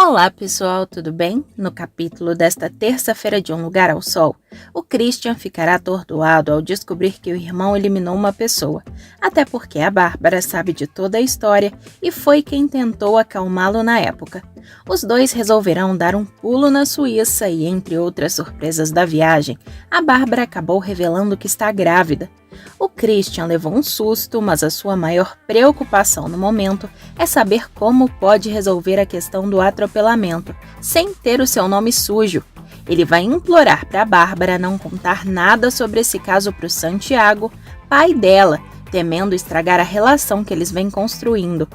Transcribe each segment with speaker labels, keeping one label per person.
Speaker 1: Olá pessoal, tudo bem? No capítulo desta terça-feira de Um Lugar ao Sol, o Christian ficará atordoado ao descobrir que o irmão eliminou uma pessoa, até porque a Bárbara sabe de toda a história e foi quem tentou acalmá-lo na época. Os dois resolverão dar um pulo na Suíça e, entre outras surpresas da viagem, a Bárbara acabou revelando que está grávida. O Christian levou um susto, mas a sua maior preocupação no momento é saber como pode resolver a questão do atropelamento, sem ter o seu nome sujo. Ele vai implorar para a Bárbara não contar nada sobre esse caso para o Santiago, pai dela, temendo estragar a relação que eles vêm construindo.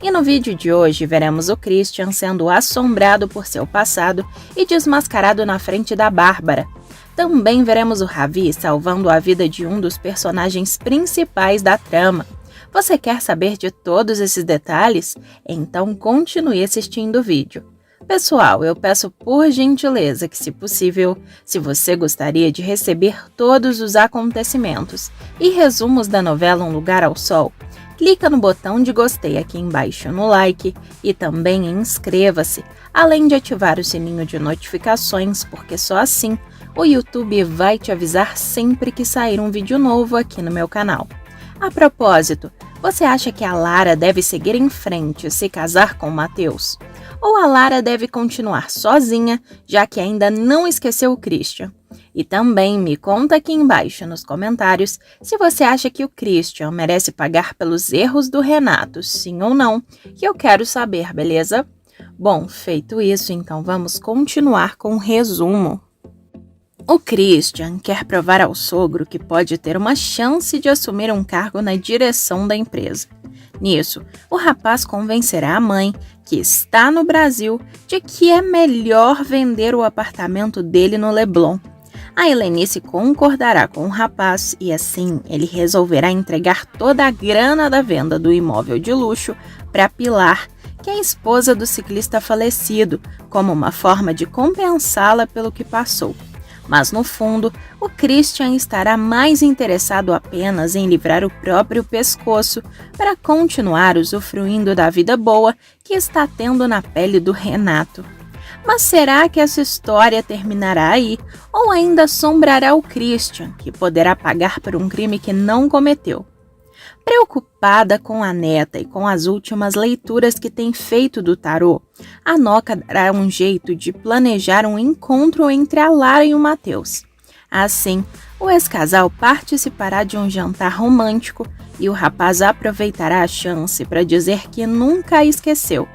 Speaker 1: E no vídeo de hoje veremos o Christian sendo assombrado por seu passado e desmascarado na frente da Bárbara. Também veremos o Ravi salvando a vida de um dos personagens principais da trama. Você quer saber de todos esses detalhes? Então continue assistindo o vídeo. Pessoal, eu peço por gentileza que, se possível, se você gostaria de receber todos os acontecimentos e resumos da novela Um Lugar ao Sol, clica no botão de gostei aqui embaixo no like e também inscreva-se, além de ativar o sininho de notificações, porque só assim o YouTube vai te avisar sempre que sair um vídeo novo aqui no meu canal. A propósito, você acha que a Lara deve seguir em frente e se casar com o Matheus? Ou a Lara deve continuar sozinha, já que ainda não esqueceu o Christian? E também me conta aqui embaixo nos comentários se você acha que o Christian merece pagar pelos erros do Renato, sim ou não, que eu quero saber, beleza? Bom, feito isso, então vamos continuar com o resumo. O Christian quer provar ao sogro que pode ter uma chance de assumir um cargo na direção da empresa. Nisso, o rapaz convencerá a mãe, que está no Brasil, de que é melhor vender o apartamento dele no Leblon. A Helenice concordará com o rapaz e assim ele resolverá entregar toda a grana da venda do imóvel de luxo para Pilar, que é a esposa do ciclista falecido, como uma forma de compensá-la pelo que passou. Mas no fundo, o Christian estará mais interessado apenas em livrar o próprio pescoço para continuar usufruindo da vida boa que está tendo na pele do Renato. Mas será que essa história terminará aí ou ainda assombrará o Christian, que poderá pagar por um crime que não cometeu? Preocupada com a neta e com as últimas leituras que tem feito do tarô, a Noca dará um jeito de planejar um encontro entre a Lara e o Matheus. Assim, o ex-casal participará de um jantar romântico e o rapaz aproveitará a chance para dizer que nunca a esqueceu.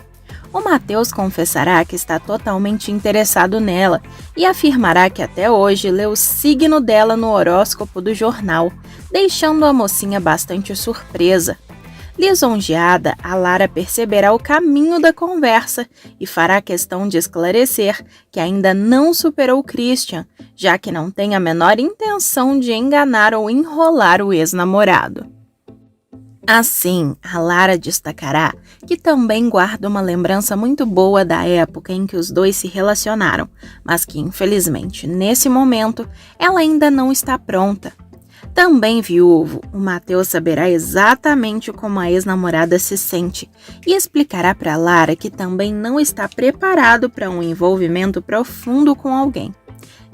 Speaker 1: O Matheus confessará que está totalmente interessado nela e afirmará que até hoje leu o signo dela no horóscopo do jornal, deixando a mocinha bastante surpresa. Lisonjeada, a Lara perceberá o caminho da conversa e fará questão de esclarecer que ainda não superou o Christian, já que não tem a menor intenção de enganar ou enrolar o ex-namorado. Assim, a Lara destacará que também guarda uma lembrança muito boa da época em que os dois se relacionaram, mas que, infelizmente, nesse momento, ela ainda não está pronta. Também viúvo, o Matheus saberá exatamente como a ex-namorada se sente e explicará para Lara que também não está preparado para um envolvimento profundo com alguém.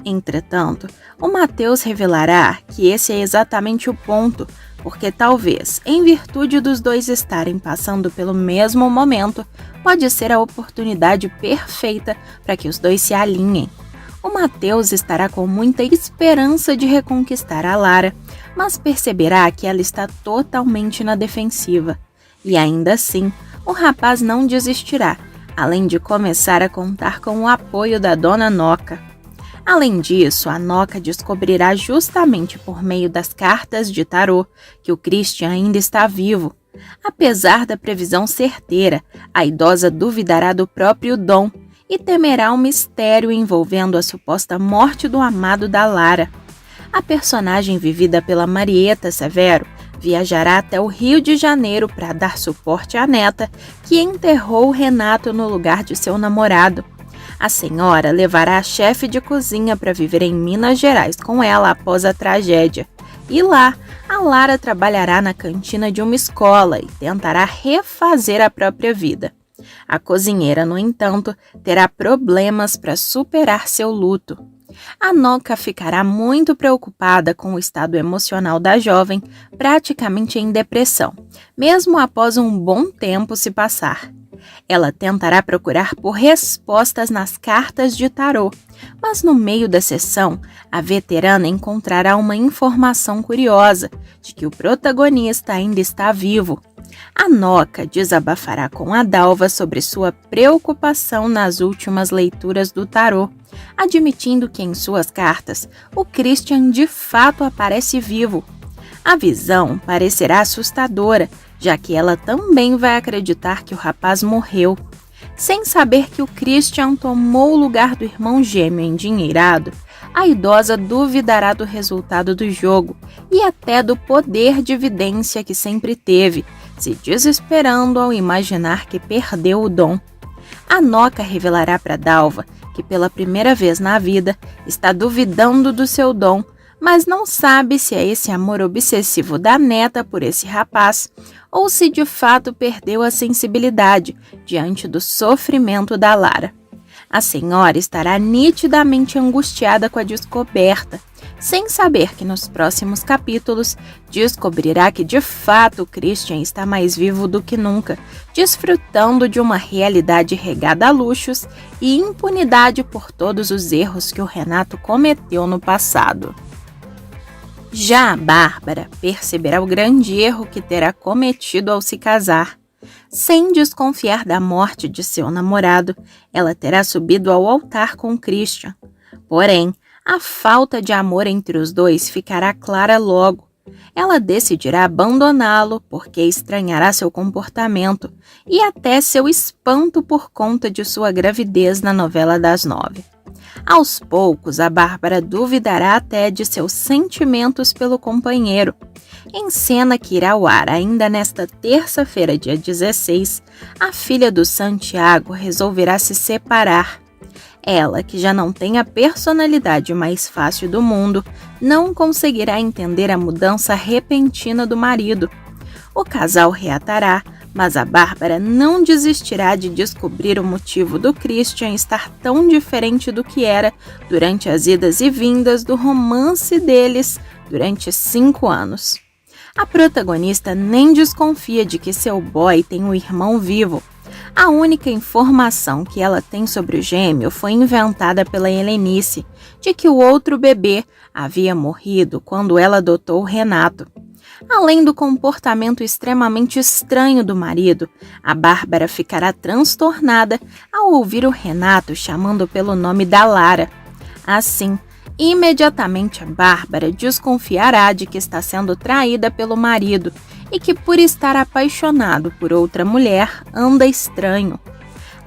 Speaker 1: Entretanto, o Matheus revelará que esse é exatamente o ponto, porque talvez, em virtude dos dois estarem passando pelo mesmo momento, pode ser a oportunidade perfeita para que os dois se alinhem. O Matheus estará com muita esperança de reconquistar a Lara, mas perceberá que ela está totalmente na defensiva. E ainda assim, o rapaz não desistirá, além de começar a contar com o apoio da dona Noca. Além disso, a Noca descobrirá justamente por meio das cartas de tarô que o Christian ainda está vivo. Apesar da previsão certeira, a idosa duvidará do próprio dom e temerá um mistério envolvendo a suposta morte do amado da Lara. A personagem vivida pela Marieta Severo viajará até o Rio de Janeiro para dar suporte à neta, que enterrou o Renato no lugar de seu namorado. A senhora levará a chefe de cozinha para viver em Minas Gerais com ela após a tragédia. E lá, a Lara trabalhará na cantina de uma escola e tentará refazer a própria vida. A cozinheira, no entanto, terá problemas para superar seu luto. Anoka ficará muito preocupada com o estado emocional da jovem, praticamente em depressão, mesmo após um bom tempo se passar. Ela tentará procurar por respostas nas cartas de tarô, mas no meio da sessão, a veterana encontrará uma informação curiosa de que o protagonista ainda está vivo. Anoka desabafará com a Dalva sobre sua preocupação nas últimas leituras do tarô, admitindo que em suas cartas o Christian de fato aparece vivo. A visão parecerá assustadora, já que ela também vai acreditar que o rapaz morreu. Sem saber que o Christian tomou o lugar do irmão gêmeo endinheirado, a idosa duvidará do resultado do jogo e até do poder de vidência que sempre teve, se desesperando ao imaginar que perdeu o dom. Anoka revelará para Dalva que pela primeira vez na vida está duvidando do seu dom, mas não sabe se é esse amor obsessivo da neta por esse rapaz ou se de fato perdeu a sensibilidade diante do sofrimento da Lara. A senhora estará nitidamente angustiada com a descoberta, sem saber que nos próximos capítulos descobrirá que de fato o Christian está mais vivo do que nunca, desfrutando de uma realidade regada a luxos e impunidade por todos os erros que o Renato cometeu no passado. Já a Bárbara perceberá o grande erro que terá cometido ao se casar. Sem desconfiar da morte de seu namorado, ela terá subido ao altar com Christian. Porém, a falta de amor entre os dois ficará clara logo. Ela decidirá abandoná-lo porque estranhará seu comportamento e até seu espanto por conta de sua gravidez na novela das 9. Aos poucos, a Bárbara duvidará até de seus sentimentos pelo companheiro. Em cena que irá ao ar ainda nesta terça-feira, dia 16, a filha do Santiago resolverá se separar. Ela, que já não tem a personalidade mais fácil do mundo, não conseguirá entender a mudança repentina do marido. O casal reatará, mas a Bárbara não desistirá de descobrir o motivo do Christian estar tão diferente do que era durante as idas e vindas do romance deles durante 5 anos. A protagonista nem desconfia de que seu boy tem um irmão vivo. A única informação que ela tem sobre o gêmeo foi inventada pela Helenice, de que o outro bebê havia morrido quando ela adotou o Renato. Além do comportamento extremamente estranho do marido, a Bárbara ficará transtornada ao ouvir o Renato chamando pelo nome da Lara. Assim, imediatamente a Bárbara desconfiará de que está sendo traída pelo marido e que, por estar apaixonado por outra mulher, anda estranho.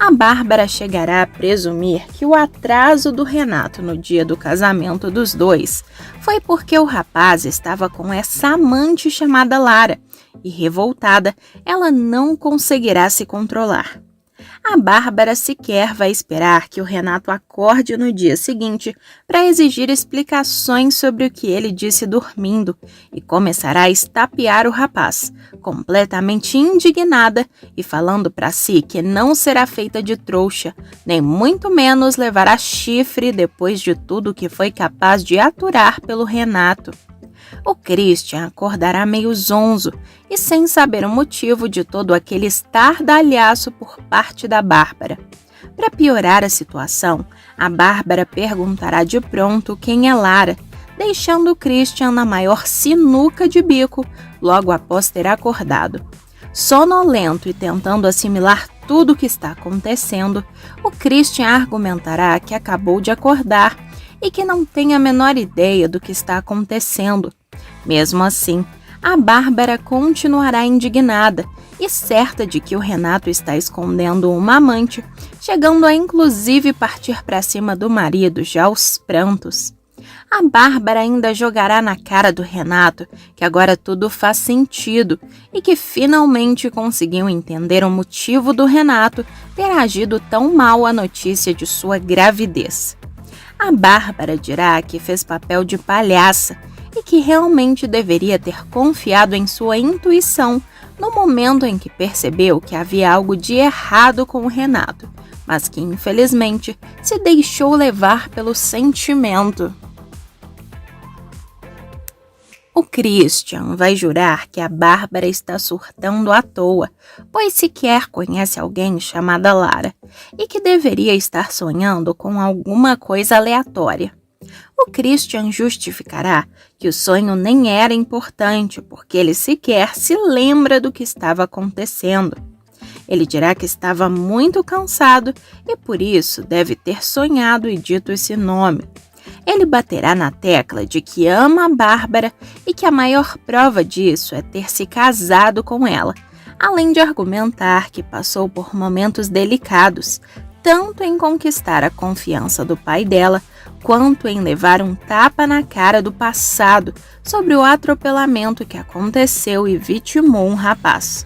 Speaker 1: A Bárbara chegará a presumir que o atraso do Renato no dia do casamento dos dois foi porque o rapaz estava com essa amante chamada Lara e, revoltada, ela não conseguirá se controlar. A Bárbara sequer vai esperar que o Renato acorde no dia seguinte para exigir explicações sobre o que ele disse dormindo e começará a estapear o rapaz, completamente indignada e falando para si que não será feita de trouxa, nem muito menos levará chifre depois de tudo que foi capaz de aturar pelo Renato. O Christian acordará meio zonzo e sem saber o motivo de todo aquele estardalhaço por parte da Bárbara. Para piorar a situação, a Bárbara perguntará de pronto quem é Lara, deixando o Christian na maior sinuca de bico logo após ter acordado. Sonolento e tentando assimilar tudo o que está acontecendo, o Christian argumentará que acabou de acordar e que não tem a menor ideia do que está acontecendo. Mesmo assim, a Bárbara continuará indignada e certa de que o Renato está escondendo uma amante, chegando a inclusive partir para cima do marido já aos prantos. A Bárbara ainda jogará na cara do Renato que agora tudo faz sentido e que finalmente conseguiu entender o motivo do Renato ter agido tão mal à notícia de sua gravidez. A Bárbara dirá que fez papel de palhaça e que realmente deveria ter confiado em sua intuição no momento em que percebeu que havia algo de errado com o Renato, mas que infelizmente se deixou levar pelo sentimento. O Christian vai jurar que a Bárbara está surtando à toa, pois sequer conhece alguém chamada Lara e que deveria estar sonhando com alguma coisa aleatória. O Christian justificará que o sonho nem era importante porque ele sequer se lembra do que estava acontecendo. Ele dirá que estava muito cansado e por isso deve ter sonhado e dito esse nome. Ele baterá na tecla de que ama a Bárbara e que a maior prova disso é ter se casado com ela, além de argumentar que passou por momentos delicados, tanto em conquistar a confiança do pai dela, quanto em levar um tapa na cara do passado sobre o atropelamento que aconteceu e vitimou um rapaz.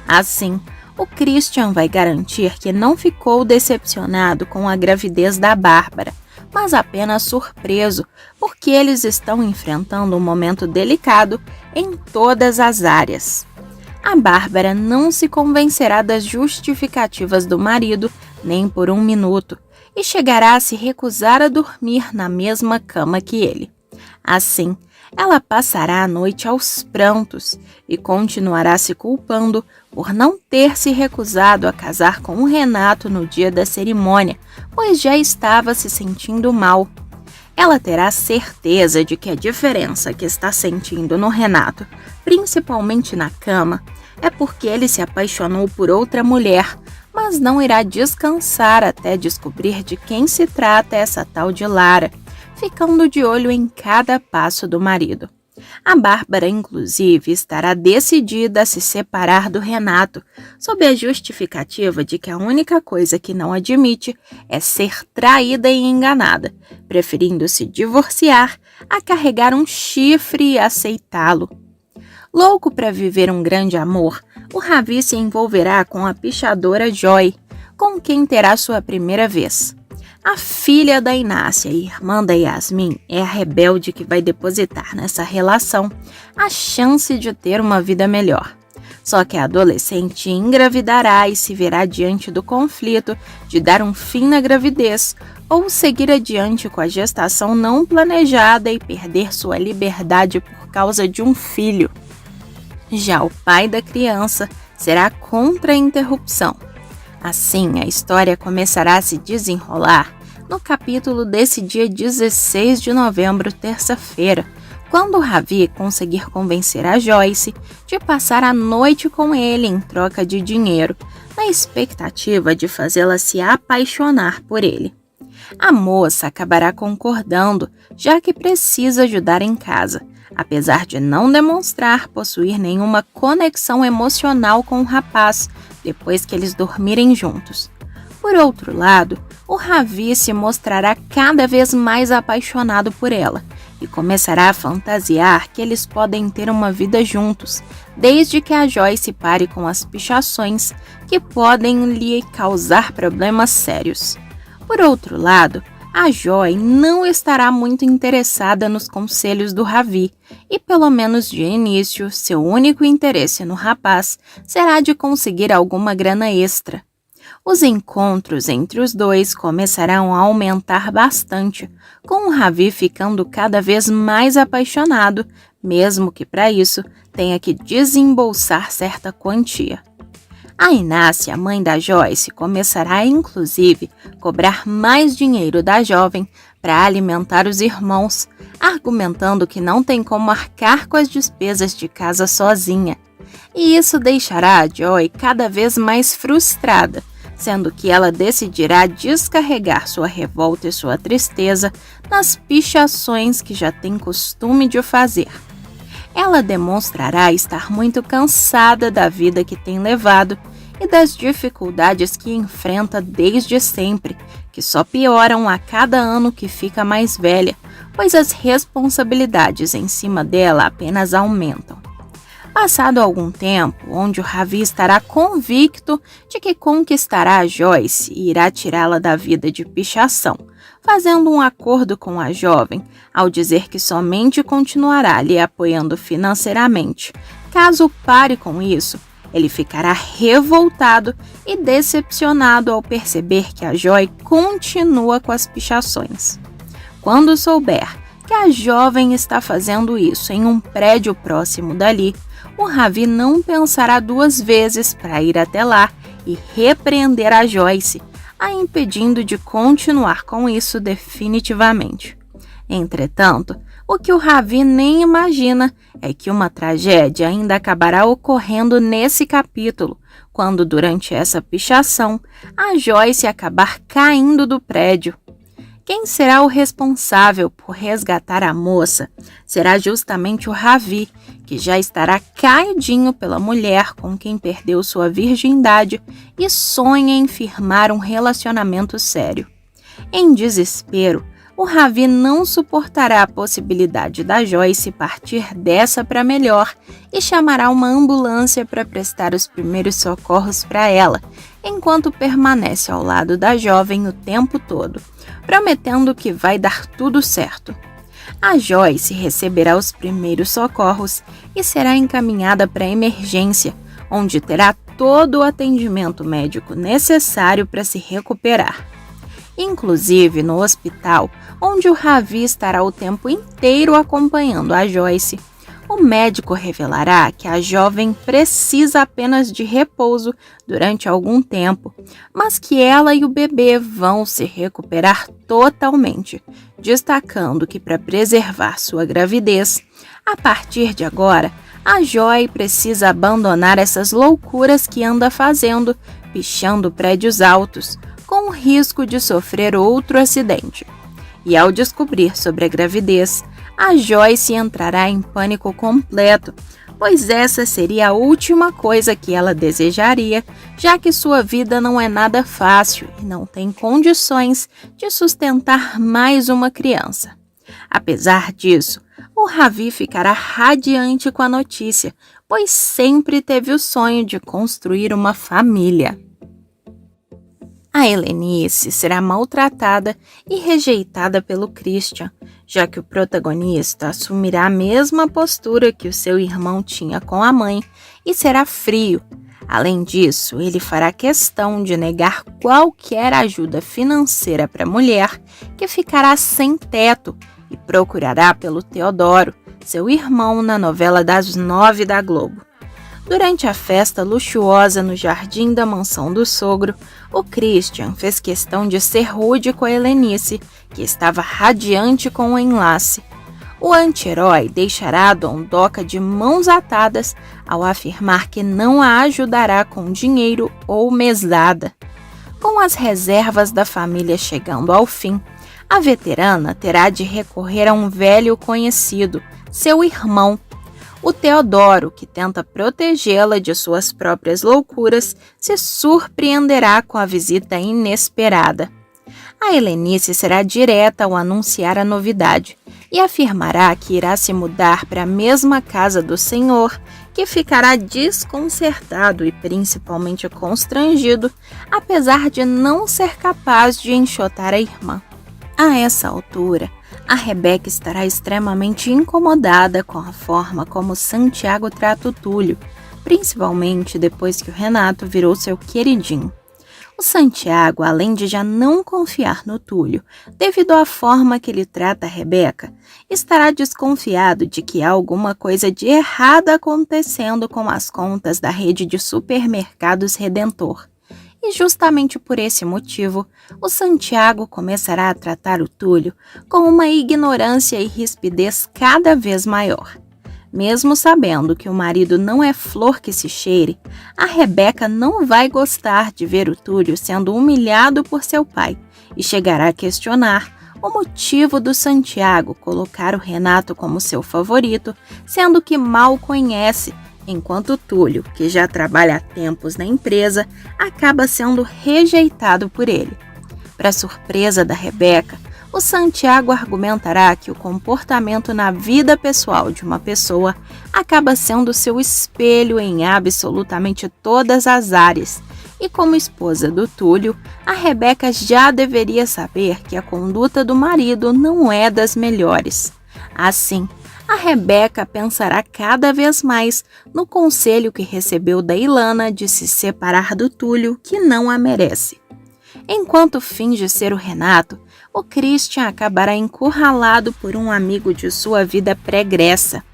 Speaker 1: Assim, o Christian vai garantir que não ficou decepcionado com a gravidez da Bárbara, mas apenas surpreso, porque eles estão enfrentando um momento delicado em todas as áreas. A Bárbara não se convencerá das justificativas do marido nem por um minuto e chegará a se recusar a dormir na mesma cama que ele. Assim, ela passará a noite aos prantos e continuará se culpando por não ter se recusado a casar com o Renato no dia da cerimônia, pois já estava se sentindo mal. Ela terá certeza de que a diferença que está sentindo no Renato, principalmente na cama, é porque ele se apaixonou por outra mulher, mas não irá descansar até descobrir de quem se trata essa tal de Lara, ficando de olho em cada passo do marido. A Bárbara, inclusive, estará decidida a se separar do Renato, sob a justificativa de que a única coisa que não admite é ser traída e enganada, preferindo se divorciar a carregar um chifre e aceitá-lo. Louco para viver um grande amor, o Ravi se envolverá com a pichadora Joy, com quem terá sua primeira vez. A filha da Inácia e irmã da Yasmin é a rebelde que vai depositar nessa relação a chance de ter uma vida melhor. Só que a adolescente engravidará e se verá diante do conflito de dar um fim na gravidez ou seguir adiante com a gestação não planejada e perder sua liberdade por causa de um filho. Já o pai da criança será contra a interrupção. Assim, a história começará a se desenrolar no capítulo desse dia 16 de novembro, terça-feira, quando Ravi conseguir convencer a Joyce de passar a noite com ele em troca de dinheiro, na expectativa de fazê-la se apaixonar por ele. A moça acabará concordando, já que precisa ajudar em casa, apesar de não demonstrar possuir nenhuma conexão emocional com o rapaz depois que eles dormirem juntos. Por outro lado, o Ravi se mostrará cada vez mais apaixonado por ela e começará a fantasiar que eles podem ter uma vida juntos, desde que a Joyce pare com as pichações que podem lhe causar problemas sérios. Por outro lado, a Joy não estará muito interessada nos conselhos do Ravi e, pelo menos de início, seu único interesse no rapaz será de conseguir alguma grana extra. Os encontros entre os dois começarão a aumentar bastante, com o Ravi ficando cada vez mais apaixonado, mesmo que para isso tenha que desembolsar certa quantia. A Inácia, mãe da Joyce, começará inclusive cobrar mais dinheiro da jovem para alimentar os irmãos, argumentando que não tem como arcar com as despesas de casa sozinha. E isso deixará a Joy cada vez mais frustrada, sendo que ela decidirá descarregar sua revolta e sua tristeza nas pichações que já tem costume de fazer. Ela demonstrará estar muito cansada da vida que tem levado e das dificuldades que enfrenta desde sempre, que só pioram a cada ano que fica mais velha, pois as responsabilidades em cima dela apenas aumentam. Passado algum tempo, onde o Ravi estará convicto de que conquistará a Joyce e irá tirá-la da vida de pichação, fazendo um acordo com a jovem, ao dizer que somente continuará lhe apoiando financeiramente. Caso pare com isso, Ele ficará revoltado e decepcionado ao perceber que a Joy continua com as pichações. Quando souber que a jovem está fazendo isso em um prédio próximo dali, o Ravi não pensará duas vezes para ir até lá e repreender a Joyce, a impedindo de continuar com isso definitivamente. Entretanto, o que o Ravi nem imagina é que uma tragédia ainda acabará ocorrendo nesse capítulo, quando durante essa pichação, a Joyce acabar caindo do prédio. Quem será o responsável por resgatar a moça será justamente o Ravi, que já estará caidinho pela mulher com quem perdeu sua virgindade e sonha em firmar um relacionamento sério. Em desespero, o Ravi não suportará a possibilidade da Joyce partir dessa para melhor e chamará uma ambulância para prestar os primeiros socorros para ela, enquanto permanece ao lado da jovem o tempo todo, prometendo que vai dar tudo certo. A Joyce receberá os primeiros socorros e será encaminhada para a emergência, onde terá todo o atendimento médico necessário para se recuperar. Inclusive no hospital, onde o Ravi estará o tempo inteiro acompanhando a Joyce, o médico revelará que a jovem precisa apenas de repouso durante algum tempo, mas que ela e o bebê vão se recuperar totalmente, destacando que para preservar sua gravidez, a partir de agora, a Joy precisa abandonar essas loucuras que anda fazendo, pichando prédios altos, com o risco de sofrer outro acidente. E ao descobrir sobre a gravidez, a Joyce entrará em pânico completo, pois essa seria a última coisa que ela desejaria, já que sua vida não é nada fácil e não tem condições de sustentar mais uma criança. Apesar disso, o Ravi ficará radiante com a notícia, pois sempre teve o sonho de construir uma família. A Helenice será maltratada e rejeitada pelo Christian, já que o protagonista assumirá a mesma postura que o seu irmão tinha com a mãe e será frio. Além disso, ele fará questão de negar qualquer ajuda financeira para a mulher, que ficará sem teto, e procurará pelo Teodoro, seu irmão, na novela das 9 da Globo. Durante a festa luxuosa no jardim da mansão do sogro, o Christian fez questão de ser rude com a Helenice, que estava radiante com o enlace. O anti-herói deixará a Dondoca de mãos atadas ao afirmar que não a ajudará com dinheiro ou mesada. Com as reservas da família chegando ao fim, a veterana terá de recorrer a um velho conhecido, seu irmão, o Teodoro, que tenta protegê-la de suas próprias loucuras, se surpreenderá com a visita inesperada. A Helenice será direta ao anunciar a novidade e afirmará que irá se mudar para a mesma casa do senhor, que ficará desconcertado e principalmente constrangido, apesar de não ser capaz de enxotar a irmã. A essa altura, a Rebeca estará extremamente incomodada com a forma como Santiago trata o Túlio, principalmente depois que o Renato virou seu queridinho. O Santiago, além de já não confiar no Túlio, devido à forma que ele trata a Rebeca, estará desconfiado de que há alguma coisa de errada acontecendo com as contas da rede de supermercados Redentor. E justamente por esse motivo, o Santiago começará a tratar o Túlio com uma ignorância e rispidez cada vez maior. Mesmo sabendo que o marido não é flor que se cheire, a Rebeca não vai gostar de ver o Túlio sendo humilhado por seu pai e chegará a questionar o motivo do Santiago colocar o Renato como seu favorito, sendo que mal o conhece, enquanto Túlio, que já trabalha há tempos na empresa, acaba sendo rejeitado por ele. Para surpresa da Rebeca, o Santiago argumentará que o comportamento na vida pessoal de uma pessoa acaba sendo seu espelho em absolutamente todas as áreas, e como esposa do Túlio, a Rebeca já deveria saber que a conduta do marido não é das melhores. Assim, a Rebeca pensará cada vez mais no conselho que recebeu da Ilana de se separar do Túlio, que não a merece. Enquanto finge ser o Renato, o Christian acabará encurralado por um amigo de sua vida pregressa.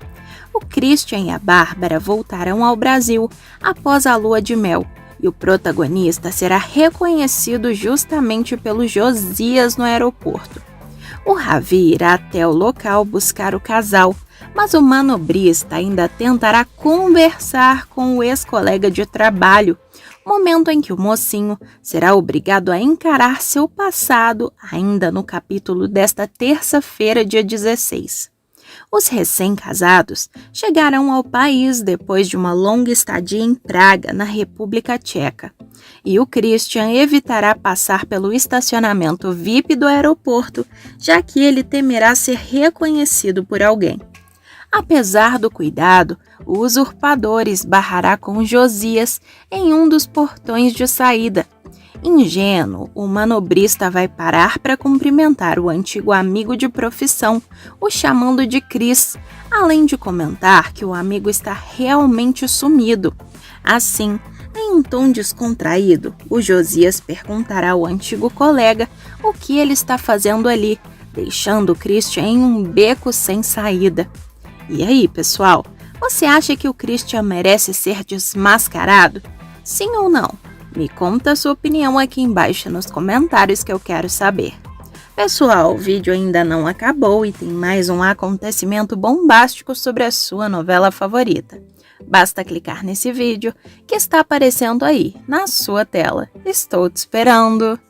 Speaker 1: O Christian e a Bárbara voltarão ao Brasil após a lua de mel, e o protagonista será reconhecido justamente pelo Josias no aeroporto. O Ravi irá até o local buscar o casal, mas o manobrista ainda tentará conversar com o ex-colega de trabalho, momento em que o mocinho será obrigado a encarar seu passado ainda no capítulo desta terça-feira, dia 16. Os recém-casados chegarão ao país depois de uma longa estadia em Praga, na República Tcheca. E o Christian evitará passar pelo estacionamento VIP do aeroporto, já que ele temerá ser reconhecido por alguém. Apesar do cuidado, o usurpador esbarrará com Josias em um dos portões de saída. Ingênuo, o manobrista vai parar para cumprimentar o antigo amigo de profissão, o chamando de Chris, além de comentar que o amigo está realmente sumido. Assim, em um tom descontraído, o Josias perguntará ao antigo colega o que ele está fazendo ali, deixando o Christian em um beco sem saída. E aí, pessoal, você acha que o Christian merece ser desmascarado? Sim ou não? Me conta a sua opinião aqui embaixo nos comentários que eu quero saber. Pessoal, o vídeo ainda não acabou e tem mais um acontecimento bombástico sobre a sua novela favorita. Basta clicar nesse vídeo que está aparecendo aí na sua tela. Estou te esperando!